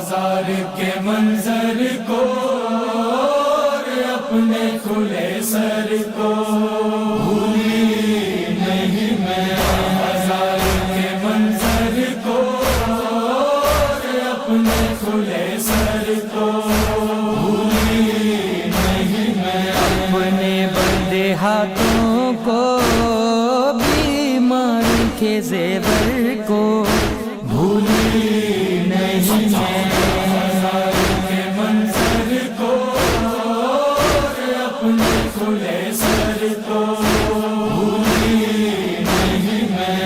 بازار کے منظر کو اور اپنے کھلے سر کو بھولی نہیں میں، بازار کے منظر کو اور اپنے کھلے سر کو بھولی نہیں میں، اپنے بندے ہاتھوں کو بیمار کے زیور کو بھولی نہیں میں، بازار کے منظر کو اور اپنے کھلے سر کو بھولی نہیں میں،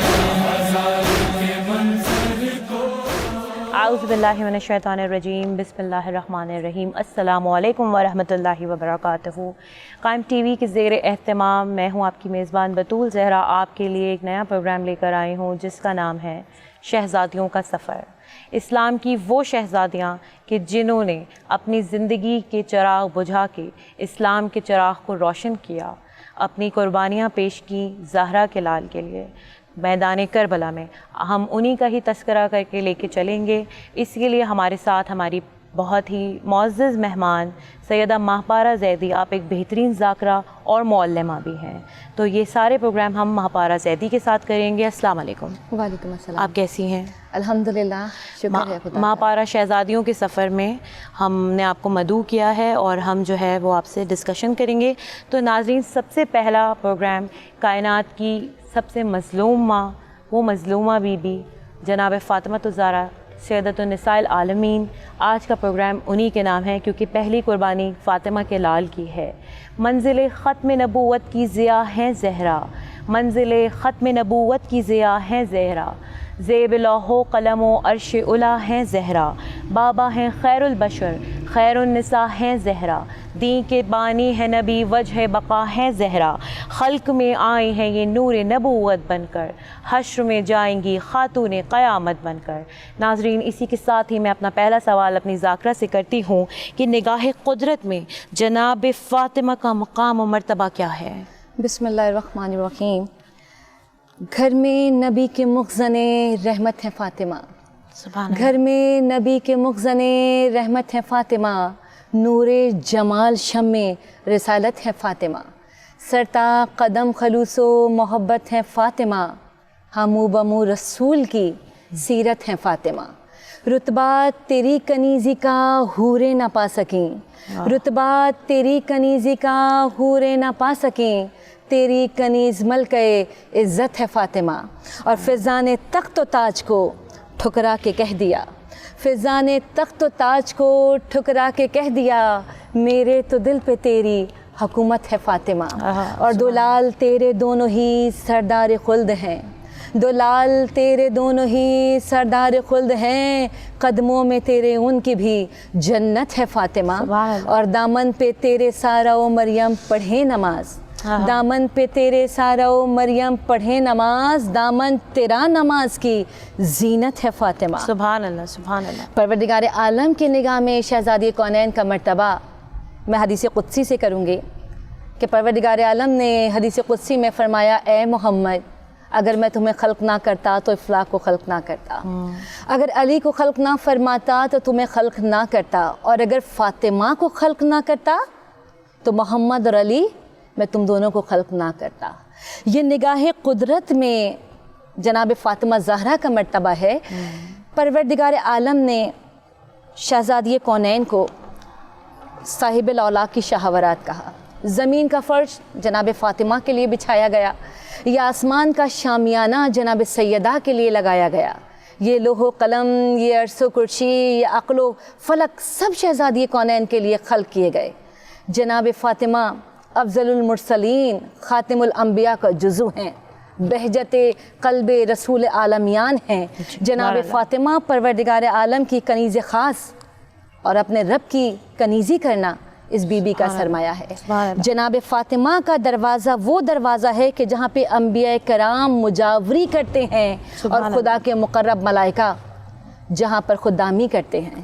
بازار کے منظر کو۔ اعوذ باللہ من الشیطان الرجیم، بسم اللہ الرحمن الرحیم۔ السلام علیکم ورحمۃ اللہ وبرکاتہ۔ قائم ٹی وی کے زیر اہتمام میں ہوں آپ کی میزبان بطول زہرا، آپ کے لیے ایک نیا پروگرام لے کر آئی ہوں جس کا نام ہے شہزادیوں کا سفر۔ اسلام کی وہ شہزادیاں کہ جنہوں نے اپنی زندگی کے چراغ بجھا کے اسلام کے چراغ کو روشن کیا، اپنی قربانیاں پیش کی زہرا کے لال کے لیے میدان کربلا میں۔ ہم انہی کا ہی تذکرہ کر کے لے کے چلیں گے، اس کے لیے ہمارے ساتھ ہماری بہت ہی معزز مہمان سیدہ ماہپارہ زیدی، آپ ایک بہترین ذاکرہ اور معلمہ بھی ہیں، تو یہ سارے پروگرام ہم ماہپارہ زیدی کے ساتھ کریں گے۔ السلام علیکم۔ وعلیکم السلام۔ آپ کیسی ہیں؟ الحمدللہ، شکر ہے خدا کا۔ ماہپارہ شہزادیوں کے سفر میں ہم نے آپ کو مدعو کیا ہے اور ہم جو ہے وہ آپ سے ڈسکشن کریں گے۔ تو ناظرین، سب سے پہلا پروگرام کائنات کی سب سے مظلوم ماں، وہ مظلومہ بی بی جناب فاطمہ الزہرا سیدۃ النساء العالمین، آج کا پروگرام انہی کے نام ہے کیونکہ پہلی قربانی فاطمہ کے لال کی ہے۔ منزل ختم نبوت کی ضیاء ہیں زہرا، منزل ختم نبوت کی ضیاء ہیں زہرا، زیب لوح و قلم و عرش علا ہیں زہرا، بابا ہیں خیر البشر، خیر النساء ہیں زہرا، دین کے بانی ہے نبی، وجہ بقا ہے زہرا، خلق میں آئی ہیں یہ نور نبوت بن کر، حشر میں جائیں گی خاتون قیامت بن کر۔ ناظرین، اسی کے ساتھ ہی میں اپنا پہلا سوال اپنی ذاکرہ سے کرتی ہوں کہ نگاہ قدرت میں جناب فاطمہ کا مقام و مرتبہ کیا ہے؟ بسم اللہ الرحمن الرحیم۔ گھر میں نبی کے مخزن رحمت ہے فاطمہ، سبحان اللہ۔ گھر میں نبی کے مخزن رحمت ہے فاطمہ، نور جمال شمع رسالت ہے فاطمہ، سرتا قدم خلوص و محبت ہے فاطمہ، ہمو بمو رسول کی سیرت ہے فاطمہ، رتبہ تیری کنیزی کا حوریں نہ پا سکیں، رتبہ تیری کنیزی کا حوریں نہ پا سکیں، تیری کنیز ملکہ عزت ہے فاطمہ، اور فضان تخت و تاج کو ٹھکرا کے کہہ دیا، فضان تخت و تاج کو ٹھکرا کے کہہ دیا، میرے تو دل پہ تیری حکومت ہے فاطمہ، اور دو لال تیرے دونوں ہی سردار خلد ہیں، دو لال تیرے دونوں ہی سردار خلد ہیں، قدموں میں تیرے ان کی بھی جنت ہے فاطمہ، اور دامن پہ تیرے سارا و مریم پڑھے نماز، دامن پہ تیرے سارا و مریم پڑھے نماز، دامن تیرا نماز کی زینت ہے فاطمہ۔ سبحان اللہ، سبحان اللہ۔ پروردگار عالم کی نگاہ میں شہزادی کونین کا مرتبہ میں حدیث قدسی سے کروں گی کہ پروردگار عالم نے حدیث قدسی میں فرمایا، اے محمد، اگر میں تمہیں خلق نہ کرتا تو افلاق کو خلق نہ کرتا، اگر علی کو خلق نہ فرماتا تو تمہیں خلق نہ کرتا، اور اگر فاطمہ کو خلق نہ کرتا تو محمد اور علی میں تم دونوں کو خلق نہ کرتا۔ یہ نگاہ قدرت میں جناب فاطمہ زہرا کا مرتبہ ہے۔ پروردگار عالم نے شہزادی کونین کو صاحب الاولاق کی شہوارات کہا، زمین کا فرش جناب فاطمہ کے لیے بچھایا گیا، یہ آسمان کا شامیانہ جناب سیدہ کے لیے لگایا گیا، یہ لوح و قلم، یہ عرش و کرسی، یہ عقل و فلک سب شہزادی کونین کے لیے خلق کیے گئے۔ جناب فاطمہ افضل المرسلین، خاتم الانبیاء کا جزو ہیں، بہجت قلب رسول عالمیان ہیں۔ جناب فاطمہ پروردگار عالم کی کنیز خاص، اور اپنے رب کی کنیزی کرنا اس بی بی کا سرمایہ ہے۔ جناب فاطمہ کا دروازہ وہ دروازہ ہے کہ جہاں پہ انبیاء کرام مجاوری کرتے ہیں اور خدا کے مقرب ملائکہ جہاں پر خدامی کرتے ہیں۔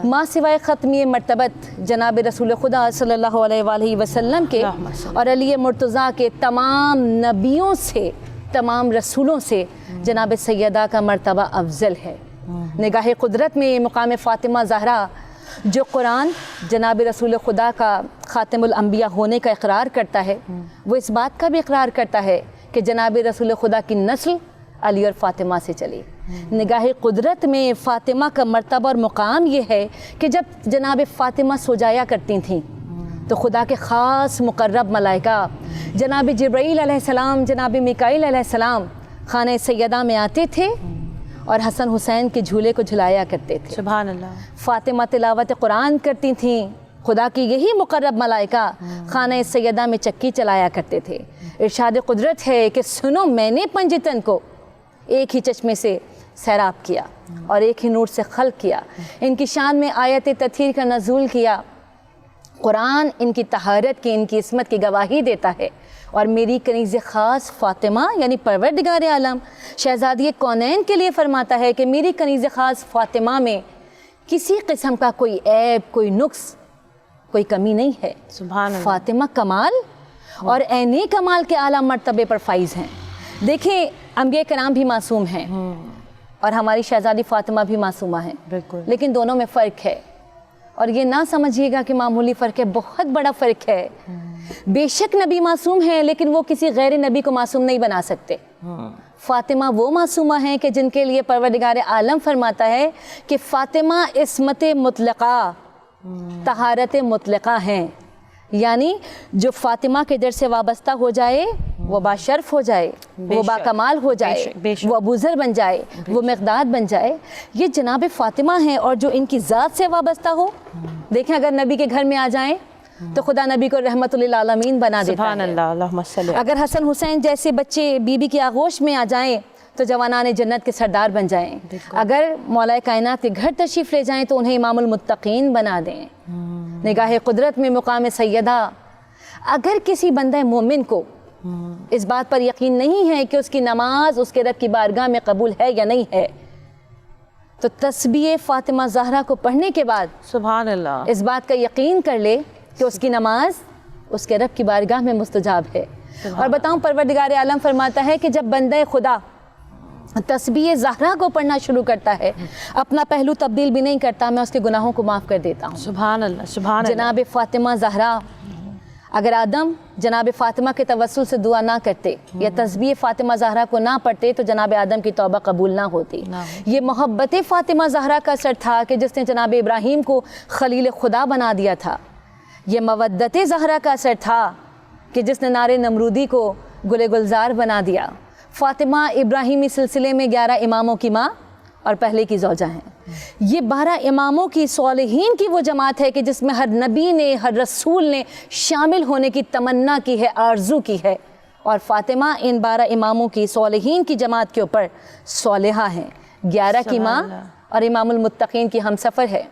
ماں سوائے ختمی مرتبت جناب رسول خدا صلی اللہ علیہ وآلہ وسلم کے اور علی مرتضیٰ کے تمام نبیوں سے، تمام رسولوں سے جناب سیدہ کا مرتبہ افضل ہے۔ निगाह कुदरत में मुकाम फ़ातिमा ज़हरा जो कुरान जनाब रसूल खुदा का ख़ातिमुल अंबिया होने का इकरार करता है, वो इस बात का भी इकरार करता है कि जनाब रसूल खुदा की नस्ल अली और फ़ातिमा से चली। निगाह कुदरत में फ़ातिमा का मर्तबा और मुकाम ये है कि जब जनाब फ़ातिमा सो जाया करती थीं तो खुदा के ख़ास मुकर्रब मलाइका जनाब जिब्राईल अलैहिस्सलाम, जनाब मिकाईल अलैहिस्सलाम खाने सैयदा में आते थे और हसन हुसैन के झूले को झुलाया करते थे। सुभान अल्लाह। फ़ातिमा तिलावत कुरान करती थीं, खुदा की यही मुकर्रब मलाइका खाने सैयदा में चक्की चलाया करते थे। इरशाद कुदरत है कि सुनो, मैंने पंजतन को एक ही चश्मे से सैराब किया और एक ही नूर से खल्क किया। इनकी शान में आयत तथहीर का नज़ूल किया। कुरान इनकी तहारत की, इनकी इस्मत की गवाही देता है। और मेरी कनीज़ ख़ास फ़ातिमा यानी परवरदिगार आलम शहज़ादी कौनैन के लिए फ़रमाता है कि मेरी कनीज़ ख़ास फ़ातिमा में किसी किस्म का कोई ऐब, कोई नुक्स, कोई कमी नहीं है। सुभान अल्लाह। फ़ातिमा कमाल और ऐने कमाल के आला मर्तबे पर फाइज़ हैं। देखें, अंबिया कराम भी मासूम हैं और हमारी शहज़ादी फ़ातिमा भी मासूमा हैं, बिल्कुल, लेकिन दोनों में फ़र्क है। और ये ना समझिएगा कि मामूली फ़र्क है, बहुत बड़ा फ़र्क है। बेशक नबी मासूम हैं, लेकिन वो किसी गैर नबी को मासूम नहीं बना सकते। फ़ातिमा वो मासूमा हैं कि जिनके लिए परवरदिगार आलम फरमाता है कि फ़ातिमा इस्मत मुतलक़ा, तहारत मुतलक़ा हैं। यानी जो फ़ातिमा के दर से वाबस्ता हो जाए वो बाशर्फ हो जाए, वो बाकमाल हो जाए, वो अबूज़र बन जाए, वो मिक़दाद बन जाए। ये जनाब फ़ातिमा हैं। और जो इनकी ज़ात से वाबस्ता हो, देखें अगर नबी के घर में आ जाएं तो खुदा नबी को रहमतुल आलमीन बना देता है। अल्लाहुम्मा सल्ली। अगर हसन हुसैन जैसे बच्चे बीबी की आगोश में आ जाएं तो जवानाने जन्नत के सरदार बन जाएं। अगर मौलाए कायनात के घर तशरीफ़ ले जाएं तो उन्हें इमामुल मुत्तकीन बना दें। निगाह कुदरत में मुकाम सैयदा। अगर किसी बंदा मोमिन को इस बात पर यकीन नहीं है कि उसकी नमाज उसके रब की बारगाह में कबूल है या नहीं है, तो तस्बीह फ़ातिमा ज़हरा को पढ़ने के बाद सुभान अल्लाह इस बात का यकीन कर ले कि उसकी नमाज उसके रब की बारगाह में मुस्तजाब है। और बताऊं, परवरदिगार आलम फरमाता है कि जब बंदा खुदा तस्बीह ज़हरा को पढ़ना शुरू करता है, अपना पहलू तब्दील भी नहीं करता, मैं उसके गुनाहों को माफ़ कर देता हूँ। सुभान अल्लाह। सुभान अल्लाह। जनाब फ़ातिमा ज़हरा, अगर आदम जनाब फ़ातिमा के तवस्सुल से दुआ ना करते या तस्बीह फ़ातिमा ज़हरा को ना पढ़ते तो जनाब आदम की तौबा कबूल ना होती। ये मोहब्बत फ़ातिमा ज़हरा का असर था कि जिसने जनाब इब्राहीम को खलील खुदा बना दिया था। ये मवद्दत ज़हरा का असर था कि जिसने नारे नमरूदी को गुले गुलजार बना दिया। फ़ातिमा इब्राहीमी सिलसिले में 11 इमामों की माँ और पहले की ज़ौजा हैं। ये 12 इमामों की सालिहीन की वो जमात है कि जिसमें हर नबी ने, हर रसूल ने शामिल होने की तमन्ना की है, आरज़ू की है। और फ़ातिमा इन 12 इमामों की सालिहीन की जमात के ऊपर सालिहा हैं। 11 की माँ और इमामुल मुत्तकीन की हमसफ़र है।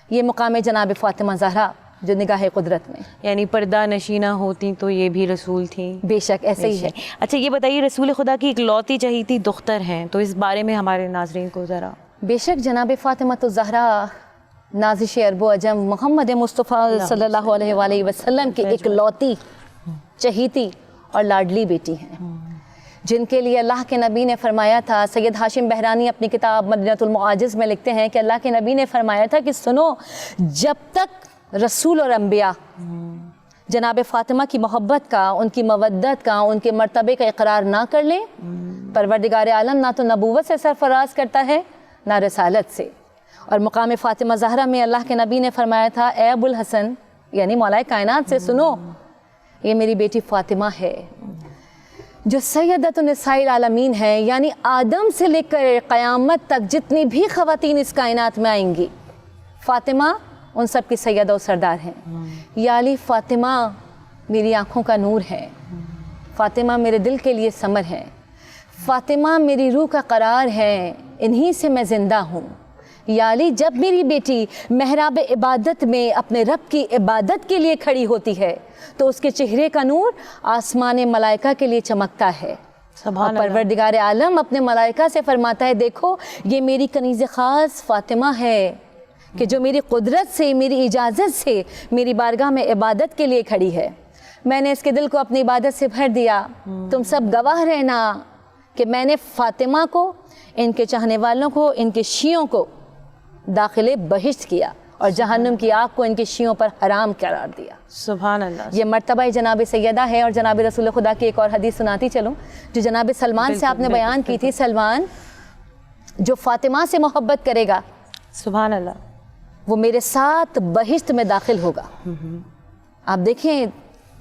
ये मुकाम जनाब फ़ातिमा ज़हरा जो निगाह कुदरत में, यानी पर्दा नशीना होती तो ये भी रसूल थी। बेशक ऐसे ही है। अच्छा, ये बताइए, रसूल खुदा की इकलौती चहीती दुख्तर हैं, तो इस बारे में हमारे नाज़रीन को ज़रा। बेशक जनाब फ़ातिमा तो ज़हरा नाज़िश अरबो अजम मोहम्मद मुस्तफ़ा सल्लल्लाहु अलैहि वसल्लम की इकलौती चहीती और लाडली बेटी हैं, जिनके लिए अल्लाह के नबी ने फरमाया था। सैयद हाशिम बहरानी अपनी किताब मदीनतुल मुआजिज़ में लिखते हैं कि अल्लाह के नबी ने फरमाया था कि सुनो, जब तक रसूल और अम्बिया जनाब फ़ातिमा की मोहब्बत का, उनकी मवद्दत का, उनके मर्तबे का इकरार ना कर लें, परवरदिगार आलम ना तो नबूवत से सरफराज करता है ना रसालत से। और मुकाम फ़ातिमा ज़हरा में अल्लाह के नबी ने फरमाया था, ए अबुल हसन यानी मौलाए कायनात से सुनो, ये मेरी बेटी फ़ातिमा है जो सैयदतुन निसाइल आलमीन है। यानी आदम से लेकर क़यामत तक जितनी भी ख़वातीन इस कायनात में आएंगी, फ़ातिमा उन सब की सैयदा और सरदार हैं। याली फ़ातिमा मेरी आँखों का नूर है, फ़ातिमा मेरे दिल के लिए समर है, फ़ातिमा मेरी रूह का करार है, इन्हीं से मैं ज़िंदा हूँ। याली जब मेरी बेटी महराब इबादत में अपने रब की इबादत के लिए खड़ी होती है तो उसके चेहरे का नूर आसमान मलाइका के लिए चमकता है। और परवरदिगार आलम अपने मलाइका से फरमाता है, देखो ये मेरी कनीज़ ख़ास फ़ातिमा है कि जो मेरी कुदरत से, मेरी इजाज़त से मेरी बारगाह में इबादत के लिए खड़ी है। मैंने इसके दिल को अपनी इबादत से भर दिया। तुम सब गवाह रहना कि मैंने फ़ातिमा को ان کے چاہنے والوں کو، ان کے شیعوں کو داخل بہشت کیا اور جہنم کی آگ کو ان کے شیعوں پر حرام قرار دیا۔ سبحان اللہ۔ یہ مرتبہ جناب سیدہ ہے۔ اور جناب رسول خدا کی ایک اور حدیث سناتی چلوں جو جناب سلمان سے آپ نے بیان کی تھی۔ سلمان جو فاطمہ سے محبت کرے گا سبحان اللہ وہ میرے ساتھ بہشت میں داخل ہوگا۔ آپ دیکھیں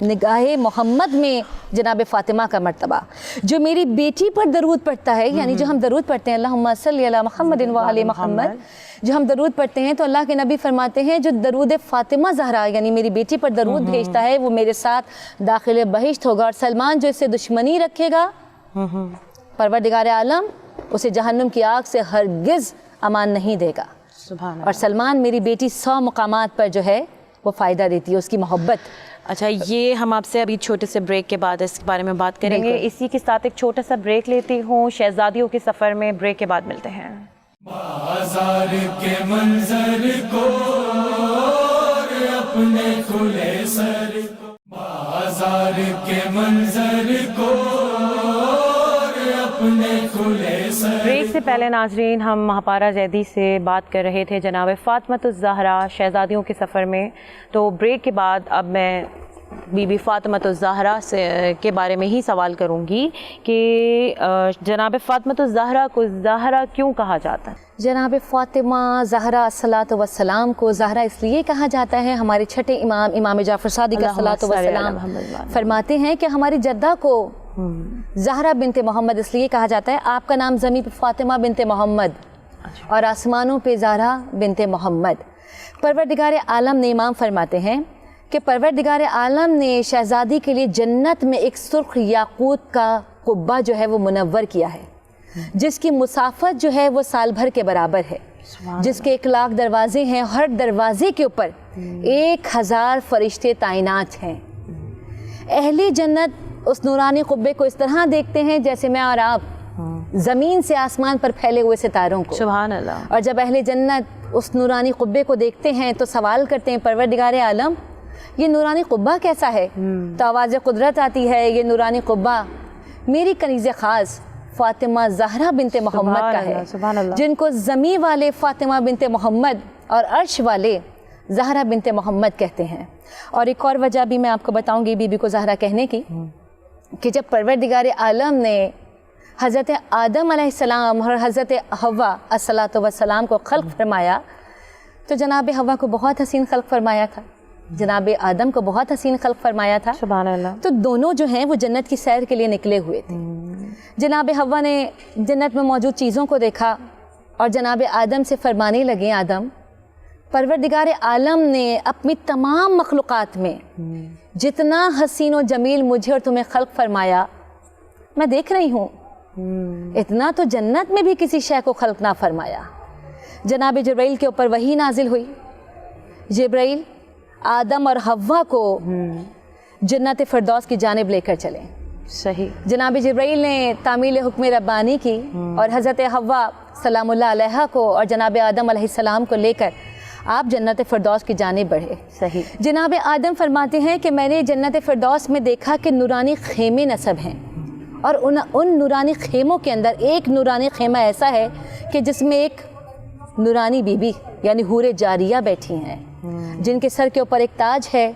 نگاہ محمد میں جناب فاطمہ کا مرتبہ۔ جو میری بیٹی پر درود پڑھتا ہے، یعنی جو ہم درود پڑھتے ہیں اللہم صلی علی محمد و علی محمد، جو ہم درود پڑھتے ہیں تو اللہ کے نبی فرماتے ہیں جو درود فاطمہ زہرا یعنی میری بیٹی پر درود بھیجتا ہے وہ میرے ساتھ داخل بہشت ہوگا۔ اور سلمان جو اس سے دشمنی رکھے گا پروردگار عالم اسے جہنم کی آگ سے ہرگز امان نہیں دے گا۔ سبحان اللہ۔ اور سلمان میری بیٹی 100 مقامات پر جو ہے وہ فائدہ دیتی ہے، اس کی محبت۔ اچھا، یہ ہم آپ سے ابھی چھوٹے سے بریک کے بعد اس کے بارے میں بات کریں گے۔ اسی کے ساتھ ایک چھوٹا سا بریک لیتی ہوں، شہزادیوں کے سفر میں بریک کے بعد ملتے ہیں۔ بازار کے منظر کو اور اپنے کھلے سر کو، بازار کے منظر کو اور اپنے کھلے سر۔ بریک سے پہلے ناظرین ہم مہاپارا زیدی سے بات کر رہے تھے جناب فاطمۃ الزہرا شہزادیوں کے سفر میں۔ تو بریک کے بعد اب میں بی بی فاطمۃ الزہرا کے بارے میں ہی سوال کروں گی کہ جناب فاطمۃ الزہرا کو زہرا کیوں کہا جاتا ہے؟ جناب فاطمہ زہرا الصلاۃ والسلام کو زہرا اس لیے کہا جاتا ہے، ہمارے چھٹے امام جعفر صادق الصلاۃ والسلام فرماتے ہیں کہ ہماری جدہ کو زہرا بنت محمد اس لیے کہا جاتا ہے، آپ کا نام زمین پہ فاطمہ بنت محمد اور آسمانوں پہ زہرا بنت محمد۔ پروردگار عالم نے امام فرماتے ہیں کہ پروردگار عالم نے شہزادی کے لیے جنت میں ایک سرخ یاقوت کا قبہ جو ہے وہ منور کیا ہے، جس کی مسافت جو ہے وہ سال بھر کے برابر ہے، جس کے 1,00,000 دروازے ہیں، ہر دروازے کے اوپر 1,000 فرشتے تعینات ہیں۔ اہل جنت اس نورانی قبے کو اس طرح دیکھتے ہیں جیسے میں اور آپ زمین سے آسمان پر پھیلے ہوئے ستاروں کو۔ سبحان اللہ۔ اور جب اہل جنت اس نورانی قبے کو دیکھتے ہیں تو سوال کرتے ہیں پروردگار عالم یہ نورانی قبہ کیسا ہے؟ تو آواز قدرت آتی ہے یہ نورانی قبہ میری کنیز خاص فاطمہ زہرا بنت محمد کا ہے، سبحان اللہ۔ جن کو زمین والے فاطمہ بنت محمد اور عرش والے زہرا بنت محمد کہتے ہیں۔ اور ایک اور وجہ بھی میں آپ کو بتاؤں گی بی بی کو زہرا کہنے کی کہ جب پروردگار عالم نے حضرت آدم علیہ السلام اور حضرت حوا الصلاۃ والسلام کو خلق فرمایا تو جناب حوا کو بہت حسین خلق فرمایا تھا، جناب آدم کو بہت حسین خلق فرمایا تھا۔ سبحان اللہ۔ تو دونوں جو ہیں وہ جنت کی سیر کے لیے نکلے ہوئے تھے۔ جناب حوا نے جنت میں موجود چیزوں کو دیکھا اور جناب آدم سے فرمانے لگے آدم پروردگار عالم نے اپنی تمام مخلوقات میں جتنا حسین و جمیل مجھے اور تمہیں خلق فرمایا میں دیکھ رہی ہوں، اتنا تو جنت میں بھی کسی شے کو خلق نہ فرمایا۔ جناب جبرائیل کے اوپر وحی نازل ہوئی، جبرائیل آدم اور حوا کو جنت فردوس کی جانب لے کر چلیں۔ صحیح۔ جناب جبرائیل نے تعمیل حکم ربانی کی اور حضرت حوا سلام اللہ علیہ کو اور جناب آدم علیہ السلام کو لے کر آپ جنت فردوس کی جانب بڑھے۔ صحیح۔ جناب آدم فرماتے ہیں کہ میں نے جنت فردوس میں دیکھا کہ نورانی خیمے نصب ہیں اور ان نورانی خیموں کے اندر ایک نورانی خیمہ ایسا ہے کہ جس میں ایک نورانی بی بی یعنی حور جاریہ بیٹھی ہیں جن کے سر کے اوپر ایک تاج ہے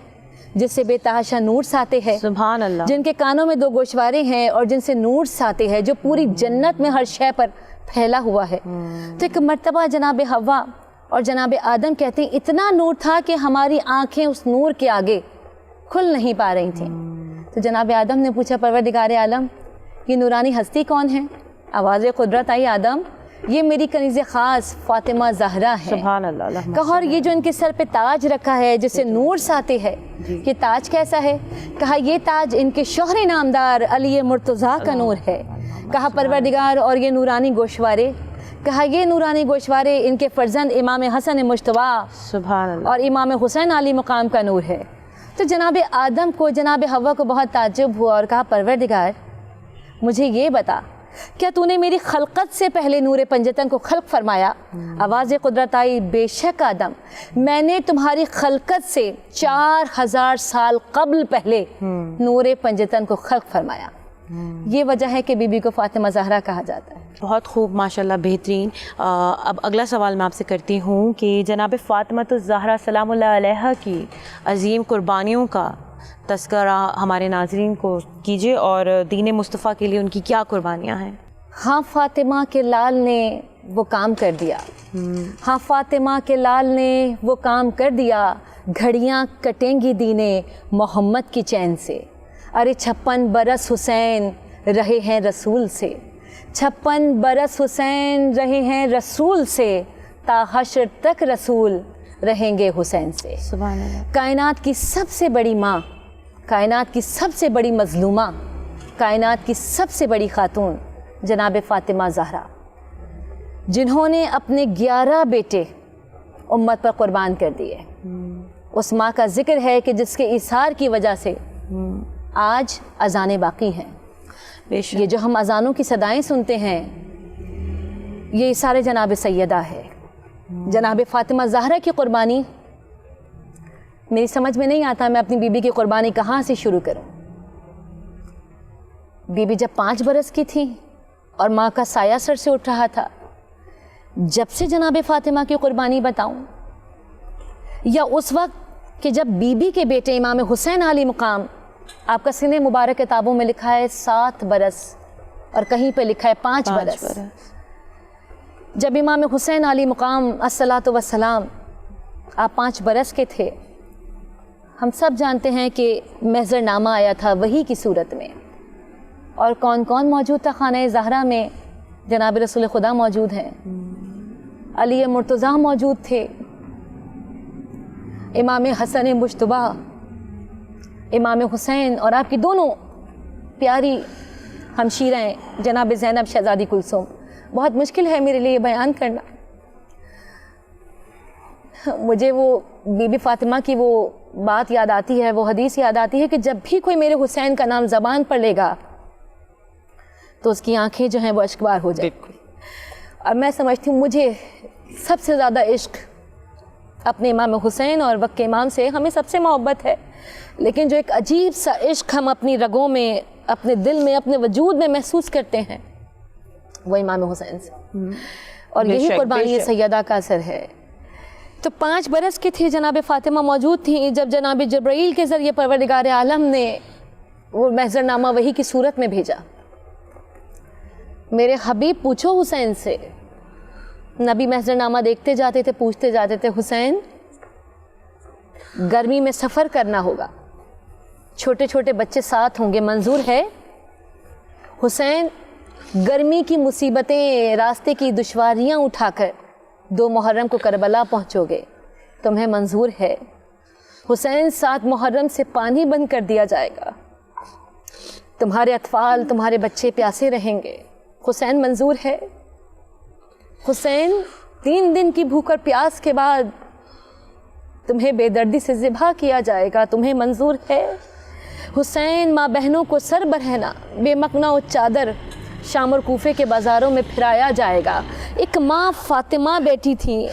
جس سے بے تحاشا نور ساتے ہیں، سبحان اللہ۔ جن کے کانوں میں 2 گوشوارے ہیں اور جن سے نور ساتے ہیں جو پوری جنت میں ہر شے پر پھیلا ہوا ہے۔ تو ایک مرتبہ جناب حوا اور جناب آدم کہتے ہیں اتنا نور تھا کہ ہماری آنکھیں اس نور کے آگے کھل نہیں پا رہی تھیں۔ تو جناب آدم نے پوچھا پروردگار عالم یہ نورانی ہستی کون ہے؟ آواز قدرت آئی آدم یہ میری کنیز خاص فاطمہ زہرا ہے۔ سبحان اللہ۔ کہا اور یہ جو ان کے سر پہ تاج رکھا ہے جس سے نور ساتے ہے یہ تاج کیسا ہے؟ کہا یہ تاج ان کے شوہر نامدار علی مرتضیٰ کا نور ہے۔ کہا پروردگار اور یہ نورانی گوشوارے؟ کہا یہ نورانی گوشوارے ان کے فرزند امام حسن مجتبیٰ سبحان اللہ۔ اور امام حسین علی مقام کا نور ہے۔ تو جناب آدم کو جناب حوا کو بہت تعجب ہوا اور کہا پروردگار مجھے یہ بتا کیا تو نے میری خلقت سے پہلے نور پنجتن کو خلق فرمایا؟ آواز قدرت آئی بے شک آدم میں نے تمہاری خلقت سے 4000 سال قبل پہلے نور پنجتن کو خلق فرمایا۔ یہ وجہ ہے کہ بی بی کو فاطمہ زہرا کہا جاتا ہے۔ بہت خوب، ماشاءاللہ، بہترین۔ اب اگلا سوال میں آپ سے کرتی ہوں کہ جناب فاطمہ الزہرا سلام اللہ علیہا کی عظیم قربانیوں کا تذکرہ ہمارے ناظرین کو کیجیے، اور دین مصطفیٰ کے لیے ان کی کیا قربانیاں ہیں؟ ہاں فاطمہ کے لال نے وہ کام کر دیا، ہاں فاطمہ کے لال نے وہ کام کر دیا، گھڑیاں کٹیں گی دین محمد کی چین سے، ارے 56 برس حسین رہے ہیں رسول سے، 56 برس حسین رہے ہیں رسول سے، تا حشر تک رسول رہیں گے حسین سے۔ سبحان اللہ۔ کائنات کی سب سے بڑی ماں، کائنات کی سب سے بڑی مظلومہ، کائنات کی سب سے بڑی خاتون جناب فاطمہ زہرا، جنہوں نے اپنے 11 بیٹے امت پر قربان کر دیے۔ اس ماں کا ذکر ہے کہ جس کے ایثار کی وجہ سے آج اذانیں باقی ہیں۔ بے شک۔ یہ جو ہم اذانوں کی صدائیں سنتے ہیں، یہ ایثار جناب سیدہ ہے۔ جناب فاطمہ زہرا کی قربانی میری سمجھ میں نہیں آتا میں اپنی بیوی کی قربانی کہاں سے شروع کروں۔ بیوی جب 5 برس کی تھی اور ماں کا سایہ سر سے اٹھ رہا تھا، جب سے جناب فاطمہ کی قربانی بتاؤں، یا اس وقت کہ جب بیوی کے بیٹے امام حسین علی مقام، آپ کا سن مبارک کتابوں میں لکھا ہے 7 برس اور کہیں پہ لکھا ہے 5 برس، جب امام حسین علی مقام الصلاۃ والسلام آپ 5 برس کے تھے، ہم سب جانتے ہیں کہ محضر نامہ آیا تھا وحی کی صورت میں، اور کون کون موجود تھا خانہ زہرا میں؟ جناب رسول خدا موجود ہیں، علی مرتضیٰ موجود تھے، امام حسن مجتبیٰ، امام حسین، اور آپ کی دونوں پیاری ہمشیریں جناب زینب شہزادی کلثوم۔ بہت مشکل ہے میرے لیے بیان کرنا، مجھے وہ بی بی فاطمہ کی وہ بات یاد آتی ہے، وہ حدیث یاد آتی ہے کہ جب بھی کوئی میرے حسین کا نام زبان پر لے گا تو اس کی آنکھیں جو ہیں وہ اشکبار ہو جائیں۔ اور میں سمجھتی ہوں مجھے سب سے زیادہ عشق اپنے امام حسین اور وقت کے امام سے، ہمیں سب سے محبت ہے، لیکن جو ایک عجیب سا عشق ہم اپنی رگوں میں، اپنے دل میں، اپنے وجود میں محسوس کرتے ہیں، وہ امام حسین سے، اور یہی قربانی سیدہ کا اثر ہے۔ تو 5 برس کی تھی جناب فاطمہ موجود تھیں جب جناب جبرائیل کے ذریعے پروردگار عالم نے وہ محضر نامہ وحی کی صورت میں بھیجا، میرے حبیب پوچھو حسین سے۔ نبی محضر نامہ دیکھتے جاتے تھے، پوچھتے جاتے تھے، حسین گرمی میں سفر کرنا ہوگا، چھوٹے چھوٹے بچے ساتھ ہوں گے، منظور ہے؟ حسین گرمی کی مصیبتیں، راستے کی دشواریاں اٹھا کر 2 محرم کو کربلا پہنچو گے، تمہیں منظور ہے؟ حسین 7 محرم سے پانی بند کر دیا جائے گا، تمہارے اطفال، تمہارے بچے پیاسے رہیں گے، حسین منظور ہے؟ حسین 3 دن کی بھوک اور پیاس کے بعد تمہیں بے دردی سے ذبح کیا جائے گا، تمہیں منظور ہے؟ حسین ماں بہنوں کو سر برہنہ بے مکنا و چادر شام اور کوفے کے بازاروں میں پھرایا جائے گا۔ ایک ماں فاطمہ بیٹی تھی،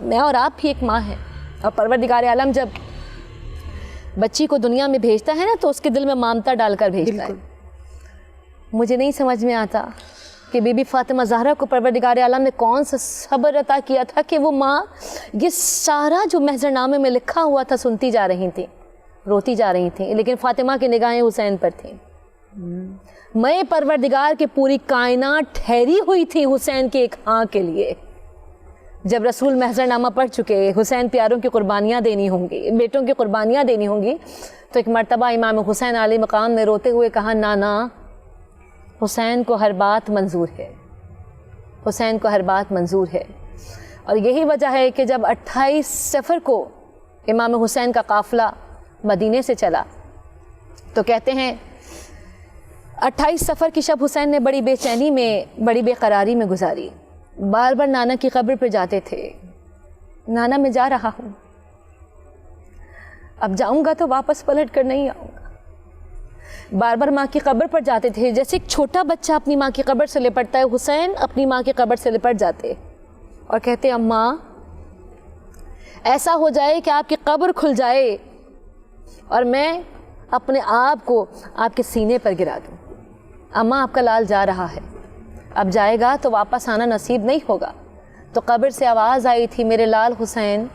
میں اور آپ بھی ایک ماں ہیں، اور پروردگار عالم جب بچی کو دنیا میں بھیجتا ہے نا تو اس کے دل میں مامتا ڈال کر بھیجتا ہے۔ مجھے نہیں سمجھ میں آتا کہ بی بی فاطمہ زہرا کو پروردگار عالم نے کون سا صبر عطا کیا تھا کہ وہ ماں یہ سارا جو محضر نامے میں لکھا ہوا تھا سنتی جا رہی تھیں، روتی جا رہی تھیں، لیکن فاطمہ کی نگاہیں حسین پر تھیں۔ میں پروردگار کے پوری کائنات ٹھہری ہوئی تھی حسین کے ایک ہاں کے لیے۔ جب رسول محضر نامہ پڑھ چکے، حسین پیاروں کی قربانیاں دینی ہوں گی، بیٹوں کی قربانیاں دینی ہوں گی، تو ایک مرتبہ امام حسین علی مقام نے روتے ہوئے کہا، نانا حسین کو ہر بات منظور ہے، حسین کو ہر بات منظور ہے۔ اور یہی وجہ ہے کہ جب 28 صفر کو امام حسین کا قافلہ مدینے سے چلا تو کہتے ہیں 28 صفر کی شب حسین نے بڑی بے چینی میں، بڑی بے قراری میں گزاری، بار بار نانا کی قبر پہ جاتے تھے، نانا میں جا رہا ہوں، اب جاؤں گا تو واپس پلٹ کر نہیں آؤں گا۔ بار بار ماں کی قبر پر جاتے تھے، جیسے ایک چھوٹا بچہ اپنی ماں کی قبر سے لپٹتا ہے، حسین اپنی ماں کی قبر سے لپٹ جاتے اور کہتے، اماں ایسا ہو جائے کہ آپ کی قبر کھل جائے اور میں اپنے آپ کو آپ کے سینے پر گرا دوں۔ अम्मा आपका लाल जा रहा है, अब जाएगा तो वापस आना नसीब नहीं होगा। तो कब्र से आवाज़ आई थी, मेरे लाल हुसैन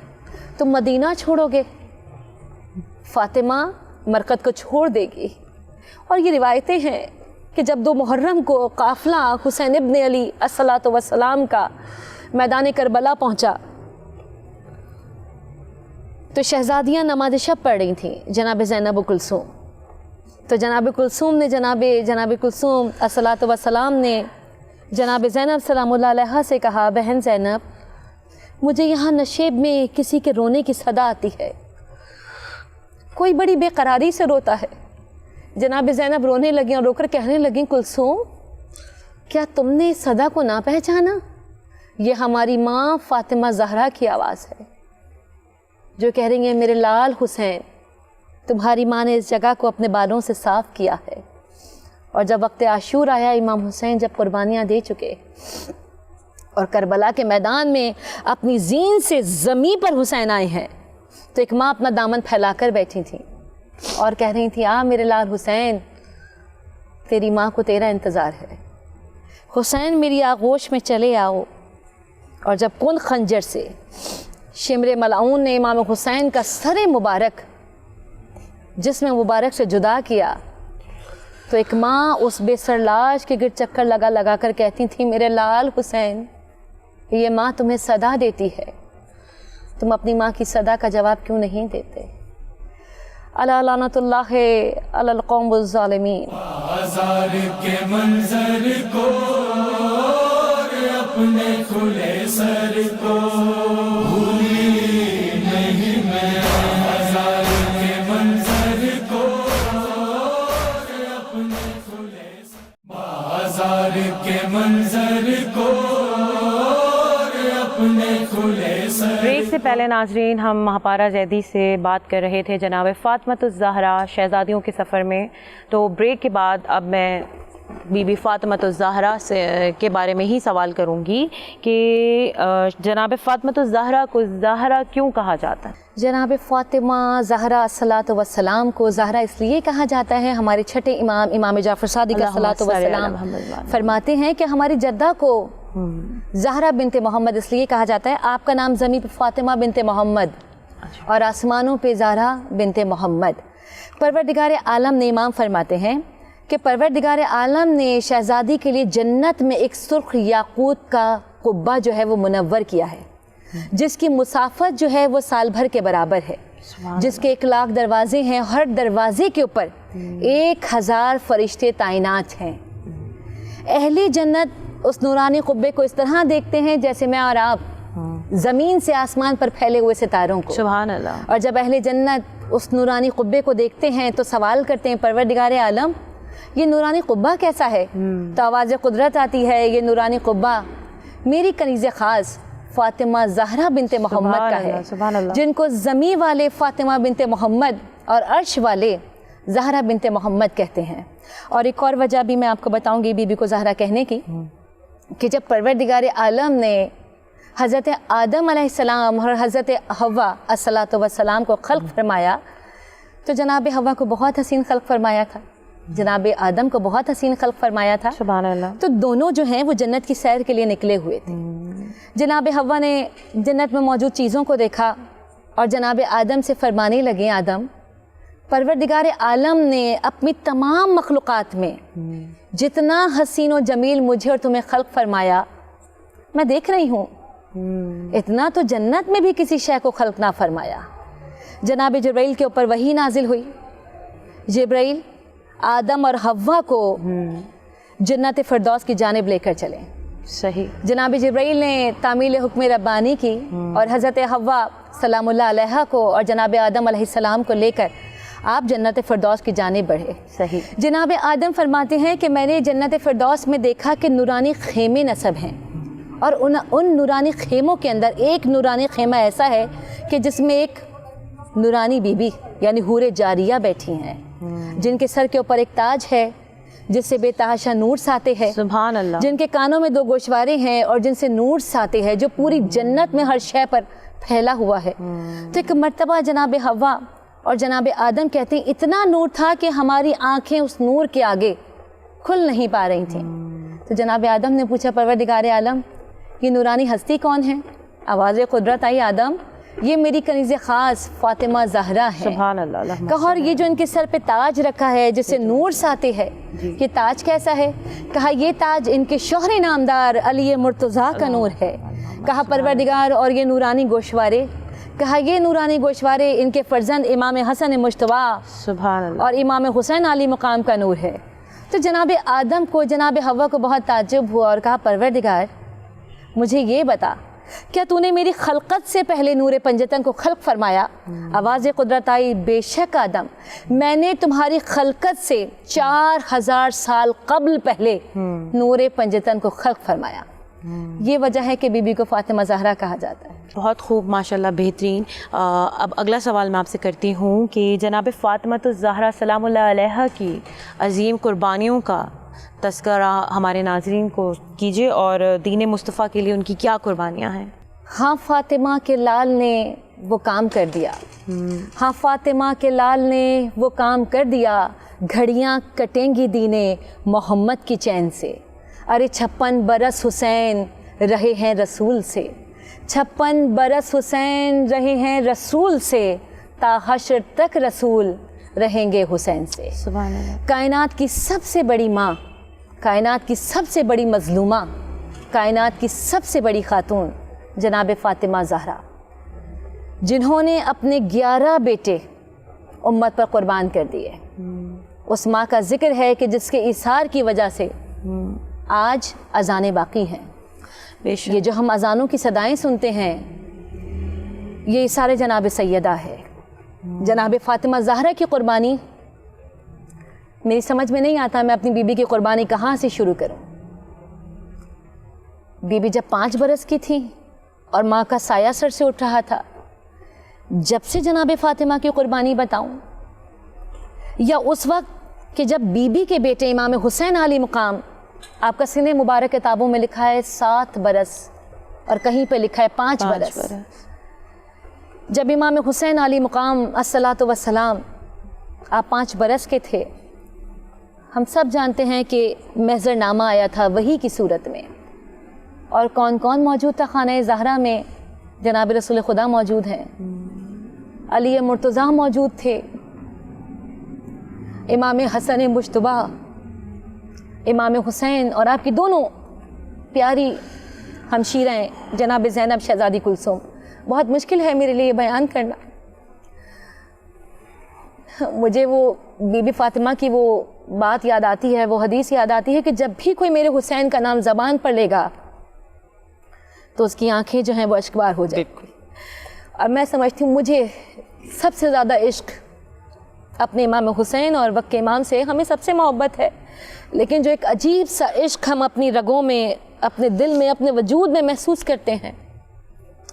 तुम मदीना छोड़ोगे, फ़ातिमा मरकत को छोड़ देगी। और ये रिवायतें हैं कि जब 2 मुहर्रम को काफ़िला हुसैन इब्न अली अस्सलातु वस्सलाम का मैदान करबला पहुँचा तो शहज़ादियाँ नमाज शब पढ़ रही थीं, जनाब ज़ैनब कुलसूम। तो जनाब कुलसूम ने जनाब कुलसूम अस्सलातु वस्सलाम ने जनाब ज़ैनब सलामुल्लाह अलैहा से कहा, बहन ज़ैनब मुझे यहाँ नशेब में किसी के रोने की सदा आती है, कोई बड़ी बेकरारी से रोता है। जनाब ज़ैनब रोने लगी और रोकर कहने लगी, कुलसूम क्या तुमने इस सदा को ना पहचाना? ये हमारी माँ फ़ातिमा ज़हरा की आवाज़ है जो कह रही है, मेरे लाल हुसैन तुम्हारी माँ ने इस जगह को अपने बालों से साफ़ किया है। और जब वक्त आशूर आया, इमाम हुसैन जब कुर्बानियाँ दे चुके और करबला के मैदान में अपनी जीन से ज़मीन पर हुसैन आए हैं, तो एक माँ अपना दामन फैलाकर बैठी थी और कह रही थी, आ मेरे लाल हुसैन तेरी माँ को तेरा इंतज़ार है, हुसैन मेरी आगोश में चले आओ। और जब कुन खंजर से शिमर मलाऊन ने इमाम हुसैन का सर मुबारक जिस्म मुबारक से जुदा किया, तो एक माँ उस बेसर लाश के गिर चक्कर लगा कर कहती थी, मेरे लाल हुसैन ये माँ तुम्हें सदा देती है, तुम अपनी माँ की सदा का जवाब क्यों नहीं देते? अला लानतुल्लाहि अलल कौमिज़ ज़ालिमीन। बाजार के मंजर को और अपने खुले सर को भूली नहीं मैं, बाजार के मंजर को और अपने खुले सर, बाजार के मंजर को और अपने खुले सर। ब्रेक से पहले नाजरीन हम महापारा जैदी से बात कर रहे थे जनाब फ़ातिमातुज़ ज़हरा शहज़ादियों के सफ़र में। तो ब्रेक के बाद अब मैं बीबी फ़ातिमातुज़ ज़हरा से के बारे में ही सवाल करूंगी कि जनाब फ़ातिमातुज़ ज़हरा को ज़हरा क्यों कहा जाता है? जनाब फ़ातिमा ज़हरा अस्सलातु वस्सलाम को ज़हरा इसलिए कहा जाता है, हमारे छठे इमाम जाफ़र सादिक़ अस्सलातु वस्सलाम फरमाते हैं कि हमारी जद्दा को ज़हरा बिनते मोहम्मद इसलिए कहा जाता है, आपका नाम ज़मीन पे फ़ातिमा बिनते मोहम्मद और आसमानों पे ज़हरा बिनते मोहम्मद। परवरदिगार आलम ने इमाम फरमाते हैं कि परवरदिगार आलम ने शहज़ादी के लिए जन्नत में एक सुर्ख याकूत का कुब्बा जो है वो मुनव्वर किया है, जिसकी मुसाफत जो है वो साल भर के बराबर है, जिसके 1 लाख दरवाजे हैं, हर दरवाजे के ऊपर 1000 फरिश्ते ताइनात हैं। अहले जन्नत उस नूरानी कुब्बे को इस तरह देखते हैं जैसे मैं और आप ज़मीन से आसमान पर फैले हुए सितारों को। सुभान अल्लाह। और जब अहले जन्नत उस नूरानी कुब्बे को देखते हैं तो सवाल करते हैं, परवरदिगार आलम ये नूरानी कुब्बा कैसा है? तो आवाज़ कुदरत आती है, ये नूरानी कुब्बा मेरी कनीज़े ख़ास फ़ातिमा ज़हरा बिनते मोहम्मद का है, जिनको ज़मी वाले फ़ातिमा बिनते मोहम्मद और अर्श वाले ज़हरा बिनते मोहम्मद कहते हैं। और एक और वजह भी मैं आपको बताऊंगी बीबी को ज़हरा कहने की, कि जब परवरदिगार आलम ने हज़रत आदम अलैहिस्सलाम और हज़रत हव्वा अस्सलातु वस्सलाम को खल्क़ फरमाया, तो जनाब हव्वा को बहुत हसीन खल्क़ फरमाया था, जनाब आदम को बहुत हसीन खल्क़ फरमाया था। सुभान अल्लाह। तो दोनों जो हैं वो जन्नत की सैर के लिए निकले हुए थे। जनाब हव्वा ने जन्नत में मौजूद चीज़ों को देखा और जनाब आदम से फरमाने लगे, आदम परवरदिगार आलम ने अपनी तमाम मखलूक़ात में जितना हसीन और जमील मुझे और तुम्हें खल्क़ फरमाया मैं देख रही हूँ, इतना तो जन्नत में भी किसी शय को खल्क़ ना फरमाया। जनाब जिब्राइल के ऊपर वही नाजिल हुई, जिब्राइल आदम और हव्वा को जन्नत फ़िरदौस की जानिब लेकर चले। सही। जनाब जिब्राइल ने तामील हुक्म रब्बानी की और हज़रत हव्वा सलामुल्लाह अलैहा को और जनाब आदम अलैहिस्सलाम को लेकर आप जन्नत फ़िरदौस की जानिब बढ़े। सही। जनाब आदम फरमाते हैं कि मैंने जन्नत फ़िरदौस में देखा कि नूरानी ख़ेमे नस्ब हैं और उन नूरानी ख़ेमों के अंदर एक नूरानी ख़ेमा ऐसा है कि जिसमें एक नूरानी बीबी यानी हूरे जारिया बैठी हैं, जिनके सर के ऊपर एक ताज है जिससे बेतहाशा नूर साते हैं। सुभान अल्लाह। जिनके कानों में 2 गोशवारे हैं और जिनसे नूर साते हैं, जो पूरी जन्नत में हर शय पर फैला हुआ है। तो एक मर्तबा जनाब हव्वा और जनाब आदम कहते हैं इतना नूर था कि हमारी आँखें उस नूर के आगे खुल नहीं पा रही थी। तो जनाब आदम ने पूछा, परवरदिगार आलम ये नूरानी हस्ती कौन है? आवाज़ कुदरत आई, आदम ये मेरी कनीज़ ख़ास फ़ातिमा ज़हरा है। सुभान अल्लाह। कहा और ये जो इनके सर पे ताज रखा है जिससे नूर साते है, ये ताज कैसा है? कहा ये ताज इनके शोहर नामदार अली मुर्तज़ा का नूर है। कहा परवरदिगार और ये नूरानी गोशवारे? कहा ये नूरानी गोशवारे इनके फ़र्जंद इमाम हसन मुश्तबा सुभान अल्लाह और इमाम हुसैन आली मुकाम का नूर है। तो जनाब आदम को, जनाब हव्वा को बहुत ताज्जुब हुआ और कहा परवरदिगार मुझे ये बता, क्या तूने मेरी खलकत से पहले नूर पंजतन को खल्क फरमाया? आवाज़ कुदरत आई, बेशक आदम मैंने तुम्हारी खलकत से 4000 साल कबल पहले नूर पंजतन को खल्क फरमाया। ये वजह है कि बीबी को फ़ातिमा ज़हरा कहा जाता है। बहुत खूब, माशाल्लाह, बेहतरीन। अब अगला सवाल मैं आपसे करती हूँ कि जनाब फ़ातिमा तो ज़हरा सलामुल्लाह अलैहा की अज़ीम कुर्बानियों का तज़किरा हमारे नाज़रीन को कीजिए और दीन मुस्तफ़ा के लिए उनकी क्या कुर्बानियाँ हैं? हाँ, फ़ातिमा के लाल ने वो काम कर दिया। हाँ, फ़ातिमा के लाल ने वो काम कर दिया, घड़ियाँ कटेंगी दीने मोहम्मद की चैन से। अरे 56 बरस हुसैन रहे हैं रसूल से, 56 बरस हुसैन रहे हैं रसूल से, ता हश्र तक रसूल रहेंगे हुसैन से। सुभान अल्लाह। कायनात की सबसे बड़ी माँ, कायनात की सबसे बड़ी मज़लूमा, कायनात की सबसे बड़ी खातून जनाब फ़ातिमा ज़हरा, जिन्होंने अपने 11 बेटे उम्मत पर क़ुरबान कर दिए। उस माँ का ज़िक्र है कि जिसके इसार की वजह से आज अज़ानें बाकी हैं। बेशक ये जो हम अज़ानों की सदाएं सुनते हैं, ये इसारे जनाब सैयदा है। जनाब फ़ातिमा ज़हरा की क़ुरबानी मेरी समझ में नहीं आता, मैं अपनी बीबी की क़ुरबानी कहाँ से शुरू करूँ। बीबी जब 5 बरस की थी और माँ का साया सर से उठ रहा था, जब से जनाब फ़ातिमा की क़ुरबानी बताऊँ, या उस वक्त कि जब बीबी के बेटे इमाम हुसैन आली मुकाम, आपका सीने मुबारक किताबों में लिखा है 7 बरस और कहीं पे लिखा है 5 बरस। जब इमाम हुसैन आली मुकाम अस्सलातु वस्सलाम आप 5 बरस के थे, हम सब जानते हैं कि महज़रनामा आया था वही की सूरत में। और कौन कौन मौजूद था खाने ज़हरा में? जनाब रसूल खुदा मौजूद हैं, अली मुर्तज़ा मौजूद थे, इमाम हसन मुश्तबा, इमाम हुसैन और आपकी दोनों प्यारी हमशीरें जनाब ज़ैनब शहज़ादी कुलसूम। बहुत मुश्किल है मेरे लिए बयान करना। मुझे वो बीबी फ़ातिमा की वो बात याद आती है, वो हदीस याद आती है कि जब भी कोई मेरे हुसैन का नाम ज़बान पर लेगा तो उसकी आंखें जो हैं वो अश्कबार हो जाए। और मैं समझती हूँ मुझे सबसे ज़्यादा इश्क अपने इमाम हुसैन और वक्त के इमाम से हमें सबसे मोहब्बत है, लेकिन जो एक अजीब सा इश्क हम अपनी रगों में, अपने दिल में, अपने वजूद में महसूस करते हैं,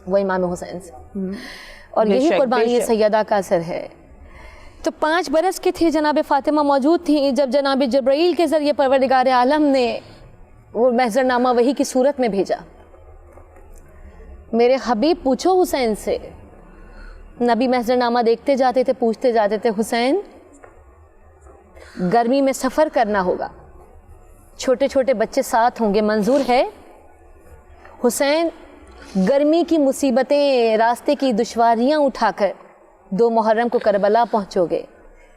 वो इमाम हुसैन से। और यही कुर्बानी सैयदा का असर है। तो 5 बरस की थी जनाब फ़ातिमा मौजूद थी जब जनाब जब्राइल के ज़रिए परवरदिगार आलम ने वो महज़रनामा वही की सूरत में भेजा। मेरे हबीब पूछो हुसैन से। नबी महज़रनामा देखते जाते थे, पूछते जाते थे, हुसैन गर्मी में सफ़र करना होगा, छोटे छोटे बच्चे साथ होंगे, मंजूर है? हुसैन गर्मी की मुसीबतें, रास्ते की दुश्वारियाँ उठाकर 2 मुहर्रम को करबला पहुँचोगे,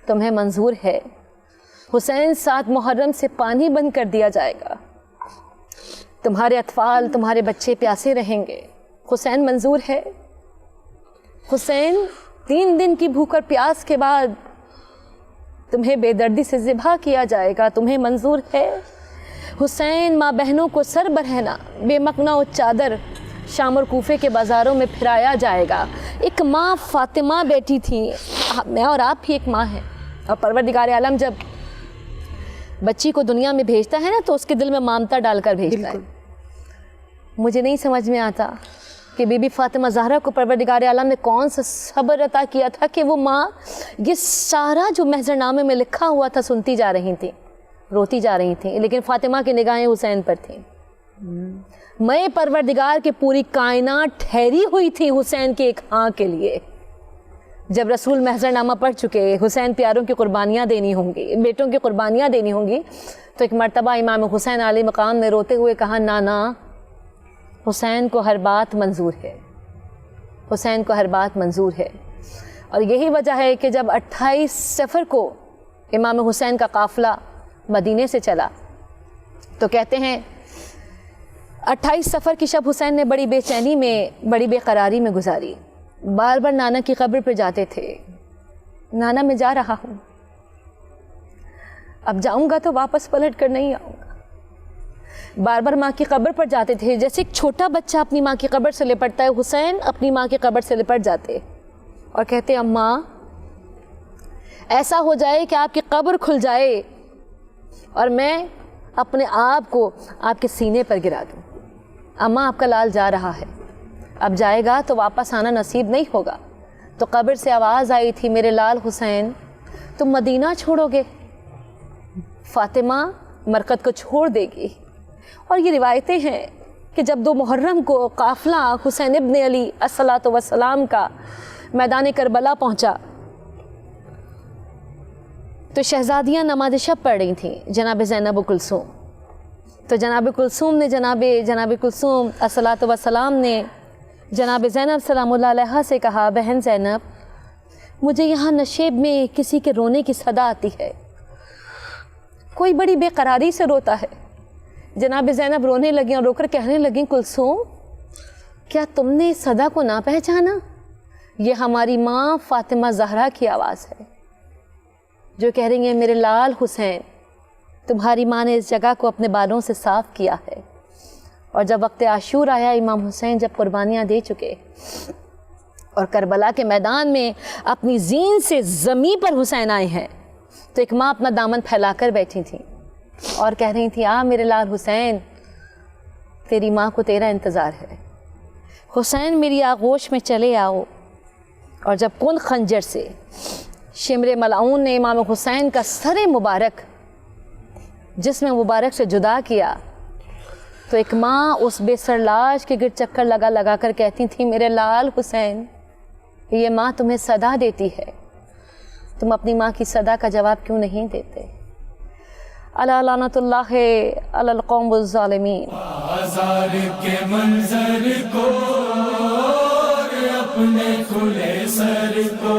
तुम्हें मंजूर है? हुसैन 7 मुहर्रम से पानी बंद कर दिया जाएगा, तुम्हारे अतफाल, तुम्हारे बच्चे प्यासे रहेंगे, हुसैन मंजूर है? हुसैन 3 दिन की भूख और प्यास के बाद तुम्हें बेदर्दी से ज़िबा किया जाएगा, तुम्हें मंजूर है? हुसैन माँ बहनों को सर बरहना, बेमकना और चादर शाम और कूफे के बाज़ारों में फिराया जाएगा। एक माँ फ़ातिमा बैठी थी, मैं और आप भी एक माँ हैं, और परवरदिगार आलम जब बच्ची को दुनिया में भेजता है ना तो उसके दिल में ममता डालकर भेजता है। मुझे नहीं समझ में आता कि बीबी फ़ातिमा ज़हरा को परवरदिगार आलम ने कौन सा सब्र अता किया था कि वो माँ ये सारा जो महज़रनामे में लिखा हुआ था सुनती जा रही थी, रोती जा रही थी, लेकिन फ़ातिमा की निगाहें हुसैन पर थीं। मैं परवरदिगार की पूरी कायनात ठहरी हुई थी हुसैन के एक हाँ के लिए। जब रसूल महजरनामा पढ़ चुके, हुसैन प्यारों की कुर्बानियाँ देनी होंगी, बेटों की कुर्बानियाँ देनी होंगी, तो एक मर्तबा इमाम हुसैन आली मकाम ने रोते हुए कहा, नाना हुसैन को हर बात मंजूर है, हुसैन को हर बात मंजूर है। और यही वजह है कि जब 28 सफ़र को इमाम हुसैन का काफ़िला मदीने से चला, तो कहते हैं 28 सफ़र की शब हुसैन ने बड़ी बेचैनी में, बड़ी बेकरारी में गुजारी। बार बार नाना की कब्र पर जाते थे, नाना मैं जा रहा हूँ, अब जाऊँगा तो वापस पलट कर नहीं आऊँगा। बार बार माँ की कब्र पर जाते थे, जैसे एक छोटा बच्चा अपनी माँ की कब्र से लिपटता है, हुसैन अपनी माँ की कब्र से लिपट जाते और कहते, अम्मा ऐसा हो जाए कि आपकी कब्र खुल जाए और मैं अपने आप को आपके सीने पर गिरा दूँ। अम्मा आपका लाल जा रहा है, अब जाएगा तो वापस आना नसीब नहीं होगा। तो कब्र से आवाज़ आई थी, मेरे लाल हुसैन तुम मदीना छोड़ोगे, फ़ातिमा मरकत को छोड़ देगी। और ये रिवायतें हैं कि जब 2 मुहर्रम को काफ़िला हुसैन इब्न अली अस्सलातु वस्सलाम का मैदान करबला पहुँचा, तो शहज़ादियाँ नमाज शब पढ़ रही थीं, जनाब ज़ैनब कुलसूम। तो जनाब कुलसूम ने जनाब कुलसूम अस्सलातु वस्सलाम ने जनाब ज़ैनब सलामुल्लाह अलैहा से कहा, बहन ज़ैनब मुझे यहाँ नशेब में किसी के रोने की सदा आती है, कोई बड़ी बेकरारी से रोता है। जनाब ज़ैनब रोने लगी और रोकर कहने लगी, कुलसूम क्या तुमने सदा को ना पहचाना? ये हमारी माँ फ़ातिमा ज़हरा की आवाज़ है जो कह रही है, मेरे लाल हुसैन तुम्हारी माँ ने इस जगह को अपने बालों से साफ़ किया है। और जब वक्त आशूर आया, इमाम हुसैन जब कुर्बानियाँ दे चुके और करबला के मैदान में अपनी जीन से ज़मीन पर हुसैन आए हैं, तो एक माँ अपना दामन फैलाकर बैठी थी और कह रही थी, आ मेरे लाल हुसैन तेरी माँ को तेरा इंतज़ार है, हुसैन मेरी आगोश में चले आओ। और जब कुन खंजर से शिमर मलाउन ने इमाम हुसैन का सर मुबारक जिस्म मुबारक से जुदा किया, तो एक माँ उस बेसर लाश के गिर चक्कर लगा कर कहती थी, मेरे लाल हुसैन ये माँ तुम्हें सदा देती है, तुम अपनी माँ की सदा का जवाब क्यों नहीं देते? अला लानतुल्लाहि अलल कौमिज़ ज़ालिमीन। बाज़ार के मंजर को और अपने खुले सर को